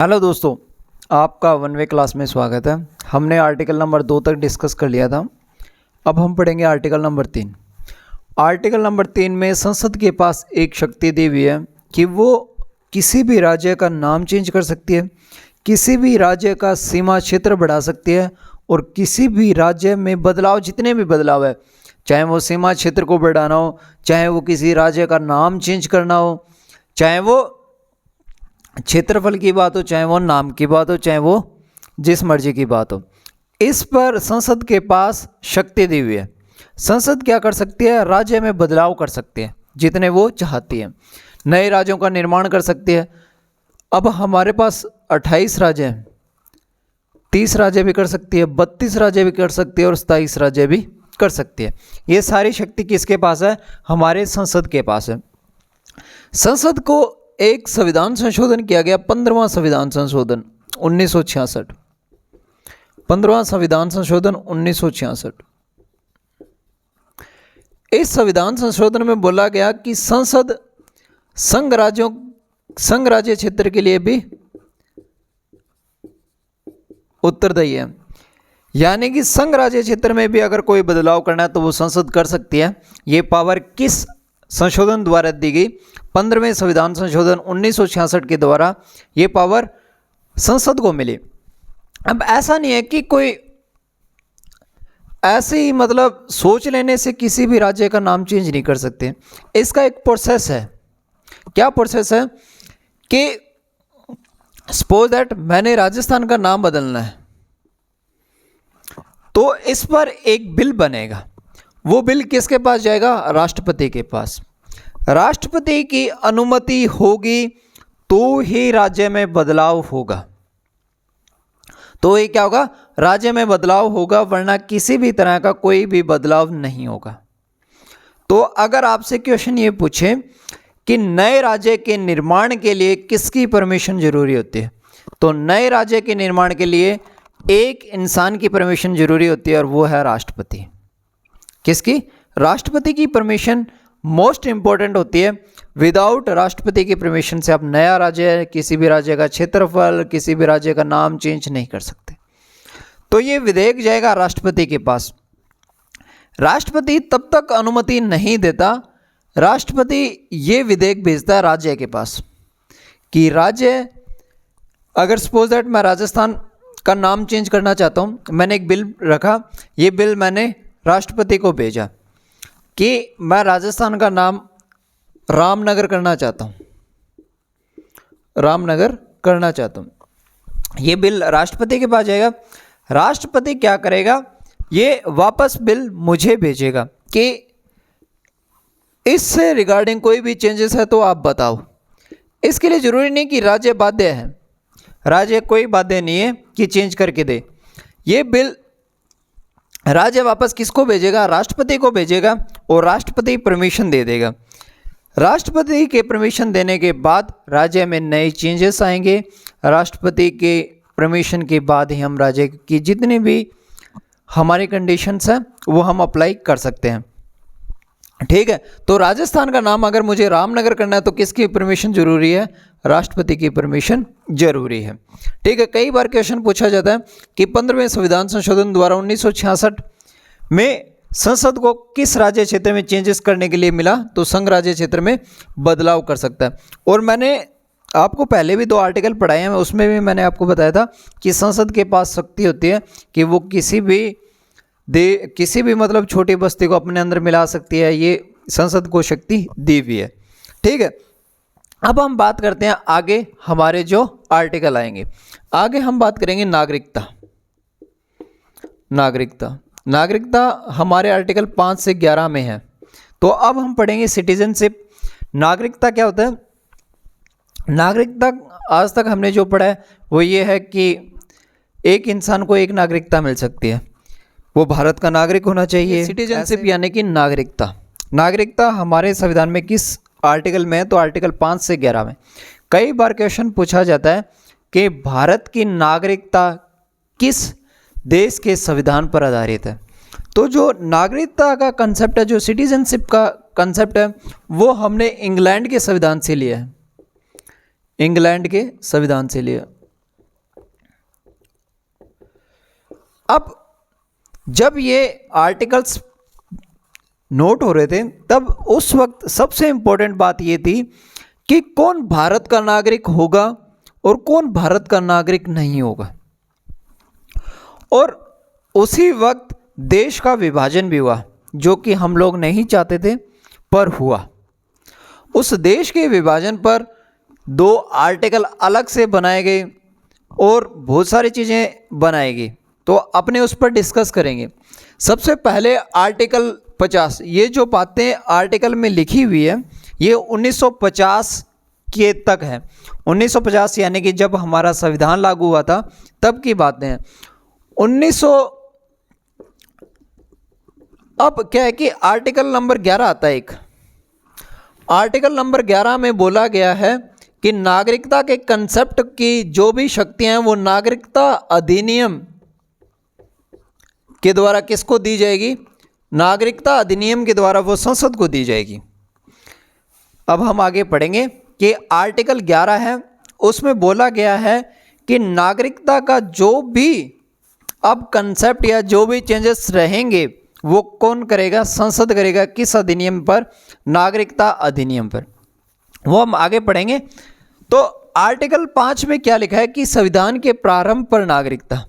Hello दोस्तों, आपका one way class में स्वागत है। हमने आर्टिकल नंबर 2 तक डिस्कस कर लिया था। अब हम पढ़ेंगे आर्टिकल नंबर 3। आर्टिकल नंबर 3 में संसद के पास एक शक्ति दी हुई है कि वो किसी भी राज्य का नाम चेंज कर सकती है, किसी भी राज्य का सीमा क्षेत्र बढ़ा सकती है और किसी भी राज्य में बदलाव, जितने भी बदलाव है, चाहे वो सीमा क्षेत्र को बढ़ाना हो, चाहे वो किसी राज्य का नाम चेंज करना हो, चाहे वो क्षेत्रफल की बात हो, चाहे वो नाम की बात हो, चाहे वो जिस मर्जी की बात हो, इस पर संसद के पास शक्ति दी हुई है। संसद क्या कर सकती है? राज्य में बदलाव कर सकती है जितने वो चाहती है, नए राज्यों का निर्माण कर सकती है। अब हमारे पास 28 राज्य हैं, 30 राज्य भी कर सकती है, 32 राज्य भी कर सकती है और 27 राज्य भी कर सकती है। ये सारी शक्ति किसके पास है? हमारे संसद के पास है। संसद को एक संविधान संशोधन किया गया, 15वां संविधान संशोधन 1966। 15वां संविधान संशोधन 1966। इस संविधान संशोधन में बोला गया कि संसद संघ राज्य क्षेत्र के लिए भी उत्तरदायी है। यानी कि संघ राज्य क्षेत्र में भी अगर कोई बदलाव करना है तो वो संसद कर सकती है। ये पावर किस संशोधन द्वारा दी गई? 15वें संविधान संशोधन 1966 के द्वारा ये पावर संसद को मिली। अब ऐसा नहीं है कि कोई ऐसे ही मतलब सोच लेने से किसी भी राज्य का नाम चेंज नहीं कर सकते। इसका एक प्रोसेस है। क्या प्रोसेस है? कि सपोज दैट मैंने राजस्थान का नाम बदलना है, तो इस पर एक बिल बनेगा। वो बिल किसके पास जाएगा? राष्ट्रपति के पास। राष्ट्रपति की अनुमति होगी तो ही राज्य में बदलाव होगा। तो ये क्या होगा? राज्य में बदलाव होगा, वरना किसी भी तरह का कोई भी बदलाव नहीं होगा। तो अगर आपसे क्वेश्चन ये पूछे कि नए राज्य के निर्माण के लिए किसकी परमिशन जरूरी होती है, तो नए राज्य के निर्माण के लिए एक इंसान की परमिशन जरूरी होती है और वो है राष्ट्रपति। किसकी? राष्ट्रपति की परमिशन मोस्ट इंपॉर्टेंट होती है। विदाउट राष्ट्रपति की परमिशन से आप नया राज्य, किसी भी राज्य का क्षेत्रफल, किसी भी राज्य का नाम चेंज नहीं कर सकते। तो ये विधेयक जाएगा राष्ट्रपति के पास। राष्ट्रपति तब तक अनुमति नहीं देता, राष्ट्रपति ये विधेयक भेजता है राज्य के पास कि राज्य, अगर सपोज दैट मैं राजस्थान का नाम चेंज करना चाहता हूँ, मैंने एक बिल रखा, ये बिल मैंने राष्ट्रपति को भेजा कि मैं राजस्थान का नाम रामनगर करना चाहता हूँ, रामनगर करना चाहता हूँ। ये बिल राष्ट्रपति के पास जाएगा। राष्ट्रपति क्या करेगा? ये वापस बिल मुझे भेजेगा कि इससे रिगार्डिंग कोई भी चेंजेस है तो आप बताओ। इसके लिए ज़रूरी नहीं कि राज्य बाध्य है, राज्य कोई बाध्य नहीं है कि चेंज करके दे। ये बिल राज्य वापस किसको भेजेगा? राष्ट्रपति को भेजेगा और राष्ट्रपति परमिशन दे देगा। राष्ट्रपति के परमिशन देने के बाद राज्य में नए चेंजेस आएंगे। राष्ट्रपति के परमिशन के बाद ही हम राज्य की जितनी भी हमारी कंडीशंस हैं वो हम अप्लाई कर सकते हैं। ठीक है, तो राजस्थान का नाम अगर मुझे रामनगर करना है तो किसकी परमिशन जरूरी है? राष्ट्रपति की परमिशन जरूरी है। ठीक है, कई बार क्वेश्चन पूछा जाता है कि 15वें संविधान संशोधन द्वारा 1966 में संसद को किस राज्य क्षेत्र में चेंजेस करने के लिए मिला? तो संघ राज्य क्षेत्र में बदलाव कर सकता है। और मैंने आपको पहले भी 2 आर्टिकल पढ़ाए हैं, उसमें भी मैंने आपको बताया था कि संसद के पास शक्ति होती है कि वो किसी भी मतलब छोटी बस्ती को अपने अंदर मिला सकती है। ये संसद को शक्ति दी हुई है। ठीक है, अब हम बात करते हैं आगे हमारे जो आर्टिकल आएंगे। आगे हम बात करेंगे नागरिकता। नागरिकता हमारे आर्टिकल 5 से 11 में है। तो अब हम पढ़ेंगे सिटीजनशिप। नागरिकता क्या होता है? नागरिकता आज तक हमने जो पढ़ा है वो ये है कि एक इंसान को एक नागरिकता मिल सकती है, वो भारत का नागरिक होना चाहिए। सिटीजनशिप यानी कि नागरिकता हमारे संविधान में किस आर्टिकल में है? तो आर्टिकल 5 से 11 में। कई बार क्वेश्चन पूछा जाता है कि भारत की नागरिकता किस देश के संविधान पर आधारित है? तो जो नागरिकता का कंसेप्ट है, जो सिटीजनशिप का कंसेप्ट है, वो हमने इंग्लैंड के संविधान से लिया है। इंग्लैंड के संविधान से लिया। अब जब ये आर्टिकल्स नोट हो रहे थे तब उस वक्त सबसे इम्पोर्टेंट बात ये थी कि कौन भारत का नागरिक होगा और कौन भारत का नागरिक नहीं होगा। और उसी वक्त देश का विभाजन भी हुआ, जो कि हम लोग नहीं चाहते थे पर हुआ। उस देश के विभाजन पर 2 आर्टिकल अलग से बनाए गए और बहुत सारी चीज़ें बनाई गई, तो अपने उस पर डिस्कस करेंगे। सबसे पहले आर्टिकल 50, ये जो बातें आर्टिकल में लिखी हुई है ये 1950 के तक है। 1950 यानी कि जब हमारा संविधान लागू हुआ था तब की बातें हैं। 1900 अब क्या है कि आर्टिकल नंबर 11 आता है एक। आर्टिकल नंबर 11 में बोला गया है कि नागरिकता के कंसेप्ट की जो भी शक्तियां हैं वो नागरिकता अधिनियम के द्वारा किसको दी जाएगी? नागरिकता अधिनियम के द्वारा वो संसद को दी जाएगी। अब हम आगे पढ़ेंगे कि आर्टिकल 11 है, उसमें बोला गया है कि नागरिकता का जो भी अब कंसेप्ट या जो भी चेंजेस रहेंगे वो कौन करेगा? संसद करेगा। किस अधिनियम पर? नागरिकता अधिनियम पर। वो हम आगे पढ़ेंगे। तो आर्टिकल 5 में क्या लिखा है कि संविधान के प्रारंभ पर नागरिकता।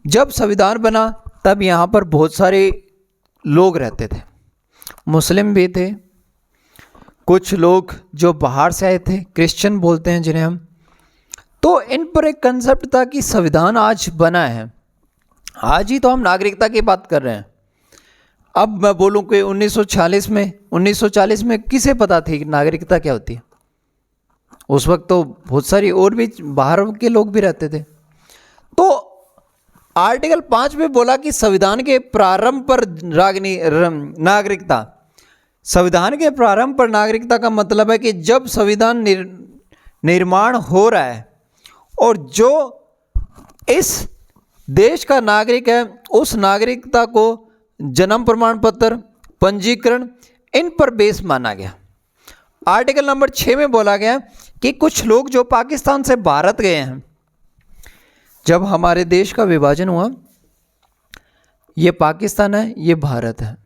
जब संविधान बना तब यहाँ पर बहुत सारे लोग रहते थे, मुस्लिम भी थे, कुछ लोग जो बाहर से आए थे, क्रिश्चियन बोलते हैं जिन्हें हम। तो इन पर एक कंसेप्ट था कि संविधान आज बना है, आज ही तो हम नागरिकता की बात कर रहे हैं। अब मैं बोलूं कि 1940 में किसे पता थी कि नागरिकता क्या होती है? उस वक्त तो बहुत सारी और भी बाहर के लोग भी रहते थे। तो आर्टिकल 5 में बोला कि संविधान के प्रारंभ पर नागरिकता। संविधान के प्रारंभ पर नागरिकता का मतलब है कि जब संविधान निर्माण हो रहा है और जो इस देश का नागरिक है उस नागरिकता को जन्म प्रमाण पत्र, पंजीकरण, इन पर बेस माना गया। आर्टिकल नंबर 6 में बोला गया कि कुछ लोग जो पाकिस्तान से भारत गए हैं, जब हमारे देश का विभाजन हुआ, ये पाकिस्तान है, ये भारत है,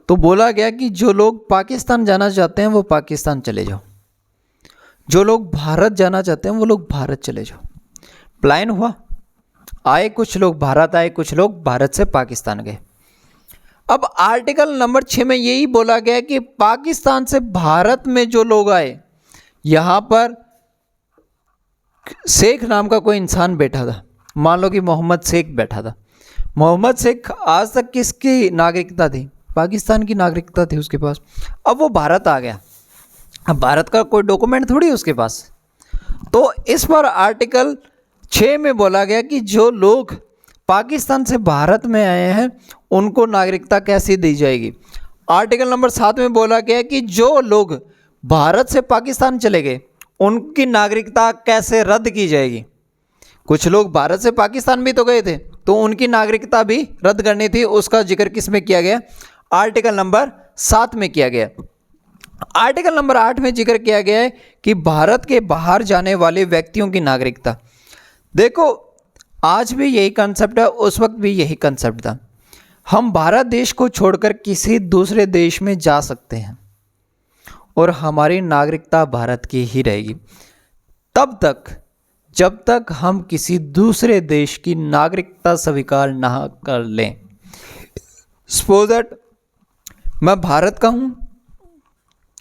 तो बोला गया कि जो लोग पाकिस्तान जाना चाहते हैं वो पाकिस्तान चले जाओ, जो लोग भारत जाना चाहते हैं वो लोग भारत चले जाओ। प्लान हुआ, आए कुछ लोग भारत आए, कुछ लोग भारत से पाकिस्तान गए। अब आर्टिकल नंबर 6 में यही बोला गया कि पाकिस्तान से भारत में जो लोग आए, यहाँ पर शेख नाम का कोई इंसान बैठा था, मान लो कि मोहम्मद शेख बैठा था। मोहम्मद शेख आज तक किसकी नागरिकता थी? पाकिस्तान की नागरिकता थी उसके पास। अब वो भारत आ गया, अब भारत का कोई डॉक्यूमेंट थोड़ी उसके पास। तो इस पर आर्टिकल 6 में बोला गया कि जो लोग पाकिस्तान से भारत में आए हैं उनको नागरिकता कैसी दी जाएगी। आर्टिकल नंबर 7 में बोला गया कि जो लोग भारत से पाकिस्तान चले गए उनकी नागरिकता कैसे रद्द की जाएगी। कुछ लोग भारत से पाकिस्तान भी तो गए थे, तो उनकी नागरिकता भी रद्द करनी थी। उसका जिक्र किस में किया गया? आर्टिकल नंबर 7 में किया गया। आर्टिकल नंबर 8 में जिक्र किया गया है कि भारत के बाहर जाने वाले व्यक्तियों की नागरिकता। देखो, आज भी यही कंसेप्ट है, उस वक्त भी यही कंसेप्ट था। हम भारत देश को छोड़कर किसी दूसरे देश में जा सकते हैं और हमारी नागरिकता भारत की ही रहेगी तब तक जब तक हम किसी दूसरे देश की नागरिकता स्वीकार ना कर लें। सपोज दैट मैं भारत का हूँ,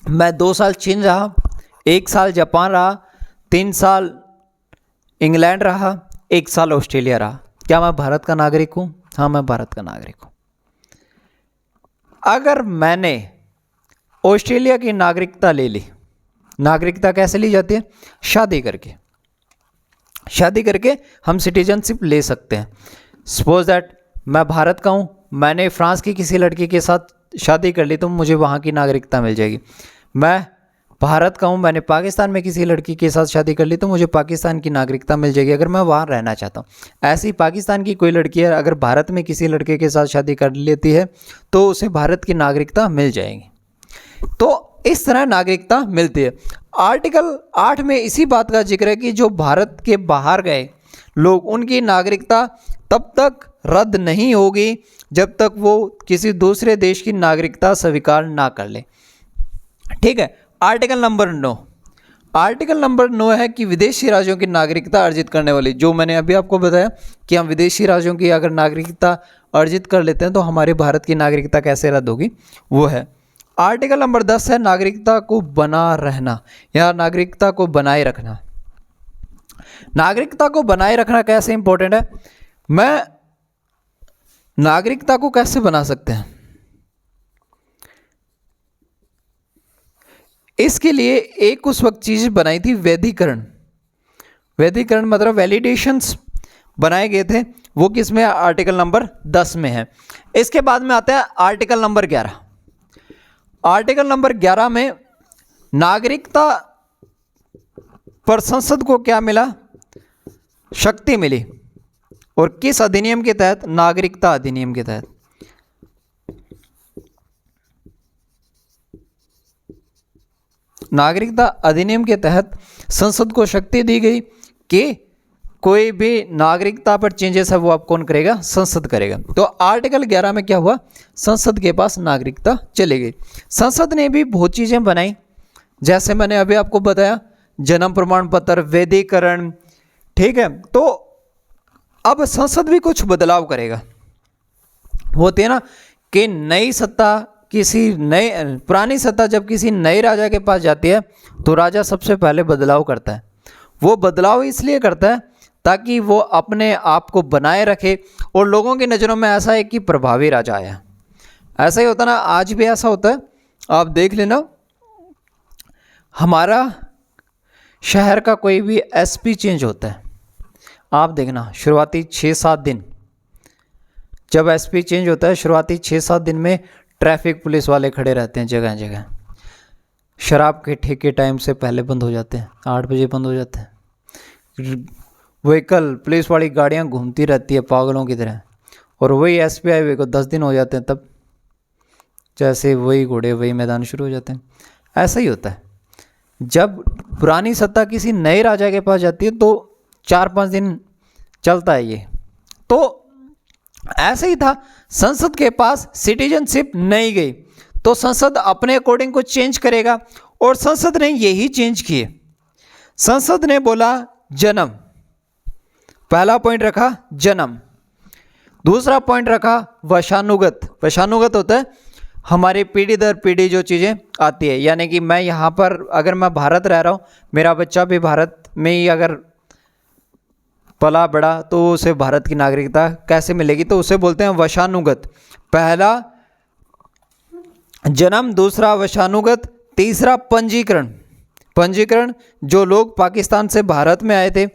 मैं 2 साल चीन रहा, 1 साल जापान रहा, 3 साल इंग्लैंड रहा, 1 साल ऑस्ट्रेलिया रहा। क्या मैं भारत का नागरिक हूँ? हाँ, मैं भारत का नागरिक हूँ। अगर मैंने ऑस्ट्रेलिया की नागरिकता ले ली, नागरिकता कैसे ली जाती है? शादी करके। शादी करके हम सिटीजनशिप ले सकते हैं। सपोज दैट मैं भारत का हूँ, मैंने फ्रांस की किसी लड़की के साथ शादी कर ली तो मुझे वहाँ की नागरिकता मिल जाएगी। मैं भारत का हूँ, मैंने पाकिस्तान में किसी लड़की के साथ शादी कर ली तो मुझे पाकिस्तान की नागरिकता मिल जाएगी अगर मैं वहाँ रहना चाहता हूँ। ऐसे ही पाकिस्तान की कोई लड़की है अगर भारत में किसी लड़के के साथ शादी कर लेती है तो उसे भारत की नागरिकता मिल जाएगी। तो इस तरह नागरिकता मिलती है। आर्टिकल 8 में इसी बात का जिक्र है कि जो भारत के बाहर गए लोग, उनकी नागरिकता तब तक रद्द नहीं होगी जब तक वो किसी दूसरे देश की नागरिकता स्वीकार ना कर ले। ठीक है। आर्टिकल नंबर 9, आर्टिकल नंबर 9 है कि विदेशी राज्यों की नागरिकता अर्जित करने वाली, जो मैंने अभी आपको बताया कि हम विदेशी राज्यों की अगर नागरिकता अर्जित कर लेते हैं तो हमारे भारत की नागरिकता कैसे रद्द होगी, वो है। आर्टिकल नंबर 10 है नागरिकता को बना रहना या नागरिकता को बनाए रखना। नागरिकता को बनाए रखना कैसे इंपॉर्टेंट है, मैं नागरिकता को कैसे बना सकते हैं, इसके लिए एक उस वक्त चीज बनाई थी वैधीकरण। वैधीकरण मतलब वैलिडेशंस बनाए गए थे, वो किस में, आर्टिकल नंबर 10 में है। इसके बाद में आता है आर्टिकल नंबर 11। आर्टिकल नंबर 11 में नागरिकता पर संसद को क्या मिला, शक्ति मिली, और किस अधिनियम के तहत, नागरिकता अधिनियम के तहत। नागरिकता अधिनियम के तहत संसद को शक्ति दी गई कि कोई भी नागरिकता पर चेंजेस है वो आप कौन करेगा, संसद करेगा। तो आर्टिकल 11 में क्या हुआ, संसद के पास नागरिकता चली गई। संसद ने भी बहुत चीज़ें बनाई, जैसे मैंने अभी आपको बताया जन्म प्रमाण पत्र, वैधीकरण। ठीक है। तो अब संसद भी कुछ बदलाव करेगा। होते हैं ना कि नई सत्ता किसी नए, पुरानी सत्ता जब किसी नए राजा के पास जाती है तो राजा सबसे पहले बदलाव करता है। वो बदलाव इसलिए करता है ताकि वो अपने आप को बनाए रखे और लोगों की नज़रों में ऐसा है कि प्रभावी राजा आया। ऐसा ही होता ना, आज भी ऐसा होता है। आप देख लेना, हमारा शहर का कोई भी एसपी चेंज होता है, आप देखना शुरुआती 6-7 दिन, जब एसपी चेंज होता है शुरुआती 6-7 दिन में ट्रैफिक पुलिस वाले खड़े रहते हैं जगह जगह। शराब के ठेके टाइम से पहले बंद हो जाते हैं, 8 बजे बंद हो जाते हैं। व्हीकल पुलिस वाली गाड़ियां घूमती रहती है पागलों की तरह, और वही एसपी आए हुए को 10 दिन हो जाते हैं, तब जैसे वही घोड़े वही मैदान शुरू हो जाते हैं। ऐसा ही होता है, जब पुरानी सत्ता किसी नए राजा के पास जाती है तो 4-5 दिन चलता है ये। तो ऐसे ही था, संसद के पास सिटीजनशिप नहीं गई तो संसद अपने अकॉर्डिंग को चेंज करेगा, और संसद ने यही चेंज किए। संसद ने बोला जन्म, पहला पॉइंट रखा जन्म, दूसरा पॉइंट रखा वंशानुगत। वंशानुगत होता है हमारी पीढ़ी दर पीढ़ी जो चीज़ें आती है, यानी कि मैं यहाँ पर अगर मैं भारत रह रहा हूँ, मेरा बच्चा भी भारत में ही अगर पला बड़ा तो उसे भारत की नागरिकता कैसे मिलेगी, तो उसे बोलते हैं वंशानुगत। पहला जन्म, दूसरा वंशानुगत, तीसरा पंजीकरण। पंजीकरण, जो लोग पाकिस्तान से भारत में आए थे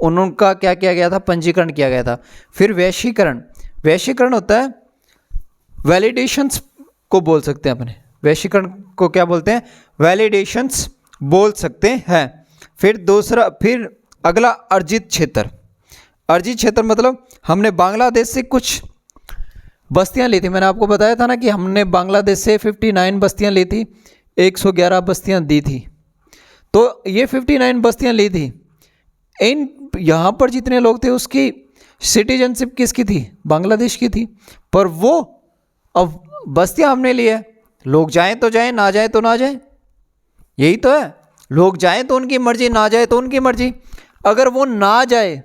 उनका क्या किया गया था, पंजीकरण किया गया था। फिर वैशीकरण। वैशीकरण होता है वैलिडेशंस को बोल सकते हैं अपने, वैशीकरण को क्या बोलते हैं, वैलिडेशंस बोल सकते हैं। फिर अगला अर्जित क्षेत्र। अर्जित क्षेत्र मतलब हमने बांग्लादेश से कुछ बस्तियां ली थी, मैंने आपको बताया था ना कि हमने बांग्लादेश से 59 बस्तियां ली थी, 111 बस्तियां दी थी। तो ये 59 बस्तियां ली थी, इन यहाँ पर जितने लोग थे उसकी सिटीजनशिप किसकी थी, बांग्लादेश की थी। पर वो अब बस्तियां हमने ली है, लोग जाएं तो जाएं, ना जाएं तो ना जाएं, यही तो है। लोग जाएं तो उनकी मर्जी, ना जाए तो उनकी मर्जी। अगर वो ना जाए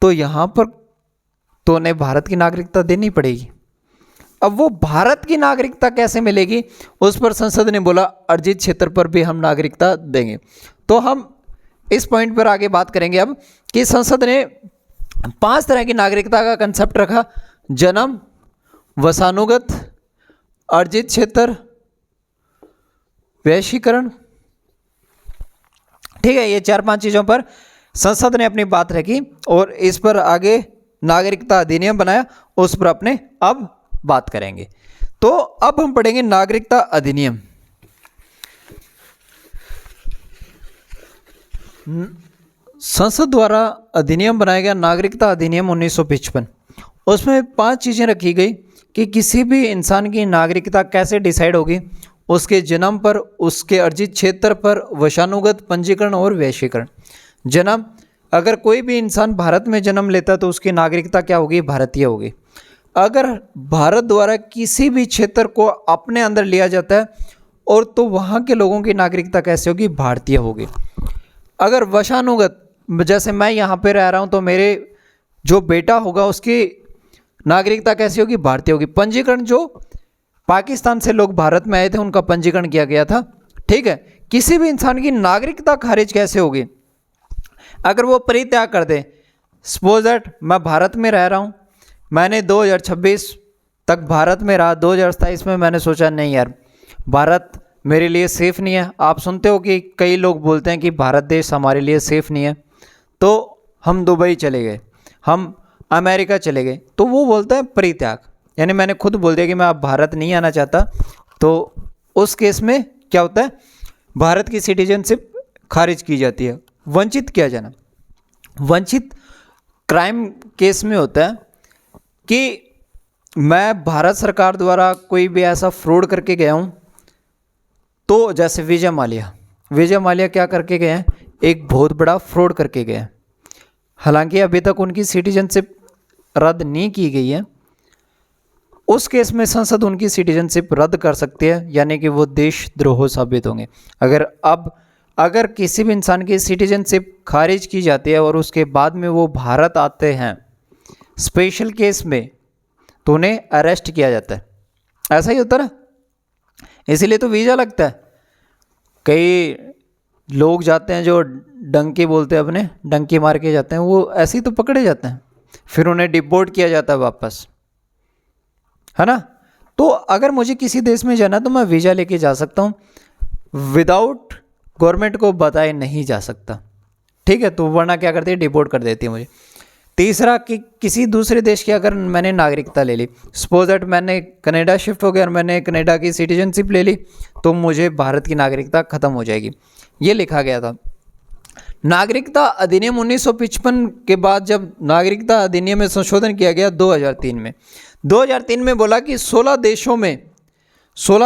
तो यहाँ पर तो उन्हें भारत की नागरिकता देनी पड़ेगी। अब वो भारत की नागरिकता कैसे मिलेगी, उस पर संसद ने बोला अर्जित क्षेत्र पर भी हम नागरिकता देंगे। तो हम इस पॉइंट पर आगे बात करेंगे अब कि संसद ने 5 तरह की नागरिकता का कंसेप्ट रखा, जन्म, वंशानुगत, अर्जित क्षेत्र, वैशीकरण। ठीक है, ये 4-5 चीज़ों पर संसद ने अपनी बात रखी और इस पर आगे नागरिकता अधिनियम बनाया, उस पर अपने अब बात करेंगे। तो अब हम पढ़ेंगे नागरिकता अधिनियम। संसद द्वारा अधिनियम बनाया गया नागरिकता अधिनियम 1955। उसमें 5 चीज़ें रखी गई कि किसी भी इंसान की नागरिकता कैसे डिसाइड होगी, उसके जन्म पर, उसके अर्जित क्षेत्र पर, वंशानुगत, पंजीकरण और वैशीकरण। जन्म, अगर कोई भी इंसान भारत में जन्म लेता है तो उसकी नागरिकता क्या होगी? भारतीय होगी। अगर भारत द्वारा किसी भी क्षेत्र को अपने अंदर लिया जाता है और तो वहाँ के लोगों की नागरिकता कैसे होगी? भारतीय होगी। अगर वंशानुगत, जैसे मैं यहाँ पे रह रहा हूँ तो मेरे जो बेटा होगा उसकी नागरिकता कैसी होगी? भारतीय होगी। पंजीकरण, जो पाकिस्तान से लोग भारत में आए थे उनका पंजीकरण किया गया था, ठीक है। किसी भी इंसान की नागरिकता खारिज कैसे होगी? अगर वो परित्याग कर दे, सपोज दैट मैं भारत में रह रहा हूँ, मैंने 2026 तक भारत में रहा, 2027 में मैंने सोचा नहीं यार भारत मेरे लिए सेफ़ नहीं है। आप सुनते हो कि कई लोग बोलते हैं कि भारत देश हमारे लिए सेफ़ नहीं है, तो हम दुबई चले गए, हम अमेरिका चले गए, तो वो बोलता है परित्याग, यानी मैंने खुद बोल दिया कि मैं अब भारत नहीं आना चाहता, तो उस केस में क्या होता है? भारत की सिटीजनशिप खारिज की जाती है। वंचित किया जाना, वंचित क्राइम केस में होता है कि मैं भारत सरकार द्वारा कोई भी ऐसा फ्रॉड करके गया हूँ, तो जैसे विजय माल्या क्या करके गए हैं? एक बहुत बड़ा फ्रॉड करके गए हैं। हालांकि अभी तक उनकी सिटीजनशिप रद्द नहीं की गई है, उस केस में संसद उनकी सिटीजनशिप रद्द कर सकती है, यानी कि वो देशद्रोह साबित होंगे। अगर किसी भी इंसान की सिटीजनशिप खारिज की जाती है और उसके बाद में वो भारत आते हैं स्पेशल केस में, तो उन्हें अरेस्ट किया जाता है। ऐसा ही होता है ना, इसीलिए तो वीज़ा लगता है। कई लोग जाते हैं जो डंकी बोलते हैं, अपने डंकी मार के जाते हैं, वो ऐसे ही तो पकड़े जाते हैं, फिर उन्हें डिपोर्ट किया जाता है वापस, है ना। तो अगर मुझे किसी देश में जाना तो मैं वीज़ा लेके जा सकता हूँ, विदाउट गवर्नमेंट को बताए नहीं जा सकता, ठीक है। तो वरना क्या करती है? डिपोर्ट कर देती है मुझे। तीसरा कि किसी दूसरे देश की अगर मैंने नागरिकता ले ली, सपोज दैट मैंने कनाडा शिफ्ट हो गया और मैंने कनाडा की सिटीजनशिप ले ली, तो मुझे भारत की नागरिकता ख़त्म हो जाएगी। ये लिखा गया था। नागरिकता अधिनियम 1955 के बाद जब नागरिकता अधिनियम में संशोधन किया गया 2003 में बोला कि 16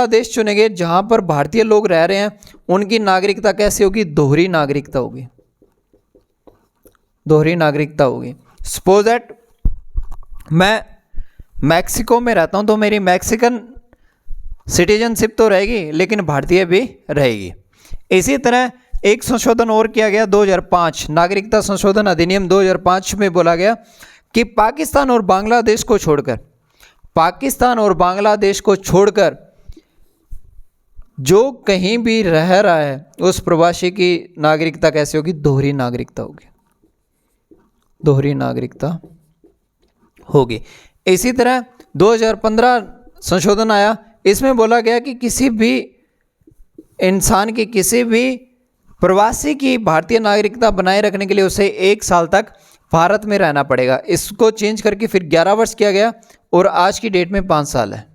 देश चुने गए जहां पर भारतीय लोग रह रहे हैं, उनकी नागरिकता कैसी होगी? दोहरी नागरिकता होगी, दोहरी नागरिकता होगी। सपोज दैट मैं मैक्सिको में रहता हूं तो मेरी मैक्सिकन सिटीजनशिप तो रहेगी लेकिन भारतीय भी रहेगी। इसी तरह एक संशोधन और किया गया 2005, नागरिकता संशोधन अधिनियम 2005 में बोला गया कि पाकिस्तान और बांग्लादेश को छोड़कर जो कहीं भी रह रहा है उस प्रवासी की नागरिकता कैसी होगी? दोहरी नागरिकता होगी, दोहरी नागरिकता होगी। इसी तरह 2015 संशोधन आया, इसमें बोला गया कि किसी भी इंसान की, किसी भी प्रवासी की भारतीय नागरिकता बनाए रखने के लिए उसे 1 साल तक भारत में रहना पड़ेगा। इसको चेंज करके फिर 11 वर्ष किया गया और आज की डेट में 5 साल है।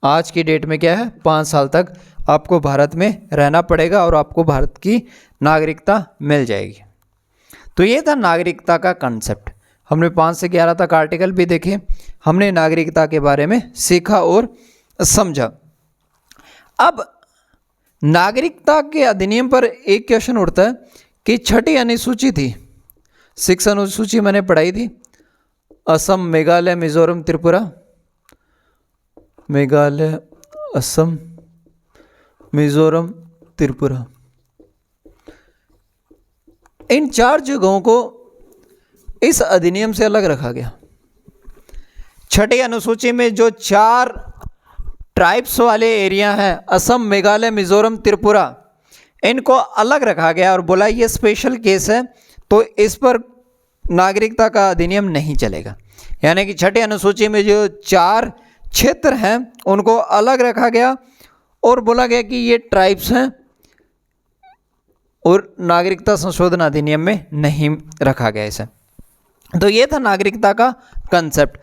आज की डेट में क्या है? 5 साल तक आपको भारत में रहना पड़ेगा और आपको भारत की नागरिकता मिल जाएगी। तो ये था नागरिकता का कंसेप्ट। हमने 5 से 11 तक आर्टिकल भी देखे, हमने नागरिकता के बारे में सीखा और समझा। अब नागरिकता के अधिनियम पर एक क्वेश्चन उठता है कि 6ठी अनुसूची थी, 6 अनुसूची मैंने पढ़ाई थी, असम, मेघालय, मिजोरम, त्रिपुरा, मेघालय, असम, मिजोरम, त्रिपुरा, इन 4 जगहों को इस अधिनियम से अलग रखा गया। 6ठी अनुसूची में जो 4 ट्राइब्स वाले एरिया हैं, असम, मेघालय, मिजोरम, त्रिपुरा, इनको अलग रखा गया और बोला ये स्पेशल केस है तो इस पर नागरिकता का अधिनियम नहीं चलेगा। यानी कि 6ठी अनुसूची में जो 4 क्षेत्र हैं उनको अलग रखा गया और बोला गया कि ये ट्राइब्स हैं और नागरिकता संशोधन अधिनियम में नहीं रखा गया इसे। तो ये था नागरिकता का कंसेप्ट।